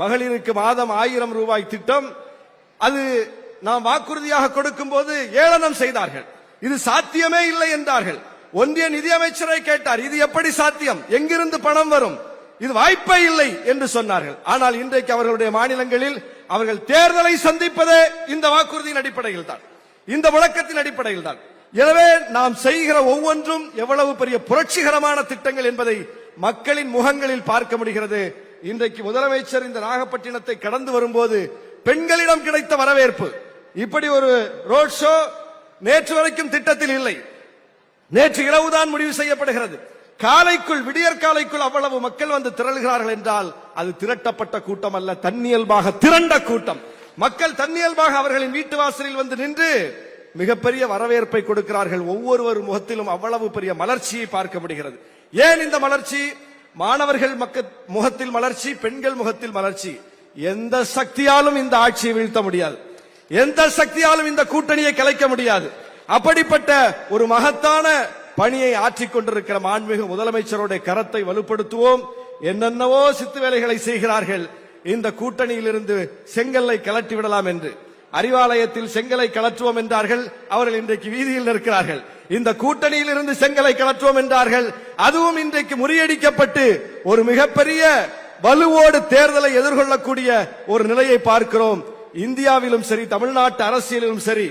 மகளிருக்கு மாதம் 1000 ரூபாய் திட்டம். அது நாம் வாக்குறுதியாக கொடுக்கும் போது ஏளனம் செய்தார்கள். இது சாத்தியமே இல்லை என்றார்கள். ஒன்றிய நிதியமைச்சரை கேட்டார், இது எப்படி சாத்தியம், எங்கிருந்து பணம் வரும், இது வாய்ப்பே இல்லை என்று சொன்னார்கள். ஆனால் இன்றைக்கு அவர்களுடைய மாநிலங்களில் அவர்கள் தேர்தலை சந்திப்பதே இந்த வாக்குறுதியின் அடிப்படையில் தான், இந்த முழக்கத்தின் அடிப்படையில் தான். எனவே நாம் செய்கிற ஒவ்வொன்றும் எவ்வளவு பெரிய புரட்சிகரமான திட்டங்கள் என்பதை மக்களின் முகங்களில் பார்க்க முடிகிறது. இன்றைக்கு முதலமைச்சர் இந்த நாகப்பட்டினத்தை கடந்து வரும்போது பெண்களிடம் கிடைத்த வரவேற்பு, இப்படி ஒரு ரோட் ஷோ நேற்று வரைக்கும் திட்டத்தில் இல்லை. நேற்று இரவுதான் முடிவு செய்யப்படுகிறது. காலைக்குள், விடியற்காலைக்குள் அவ்வளவு மக்கள் வந்து திரளுகிறார்கள் என்றால் அது திரட்டப்பட்ட கூட்டம் அல்ல, தன்னியல்பாக திரண்ட கூட்டம். மக்கள் தன்னியல்பாக அவர்களின் வீட்டு வாசலில் வந்து நின்று மிகப்பெரிய வரவேற்பை கொடுக்கிறார்கள். ஒவ்வொரு முகத்திலும் அவ்வளவு பெரிய மலர்ச்சியை பார்க்க முடிகிறது. ஏன் இந்த மலர்ச்சி? மாணவர்கள் முகத்தில் மலர்ச்சி, பெண்கள் முகத்தில் மலர்ச்சி. எந்த சக்தியாலும் இந்த ஆட்சியை வீழ்த்த முடியாது, எந்த சக்தியாலும் இந்த கூட்டணியை கலைக்க முடியாது. அப்படிப்பட்ட ஒரு மகத்தான பணியை ஆற்றிக் கொண்டிருக்கிற மாண்புமிகு முதலமைச்சருடைய கரத்தை வலுப்படுத்துவோம். என்னென்னவோ சித்து வேலைகளை செய்கிறார்கள். இந்த கூட்டணியில் இருந்து செங்கல்லை கலட்டி விடலாம் என்று, அறிவாலயத்தில் செங்கலை கலற்றுவோம் என்றார்கள், அவர்கள் இன்றைக்கு வீதியில் நிற்கிறார்கள். இந்த கூட்டணியில் இருந்து செங்கலை கலற்றுவோம் என்றார்கள், அதுவும் இன்றைக்கு முறியடிக்கப்பட்டு ஒரு மிகப்பெரிய வலுவோடு தேர்தலை எதிர்கொள்ளக்கூடிய ஒரு நிலையை பார்க்கிறோம். இந்தியாவிலும் சரி, தமிழ்நாட்டு அரசியலிலும் சரி,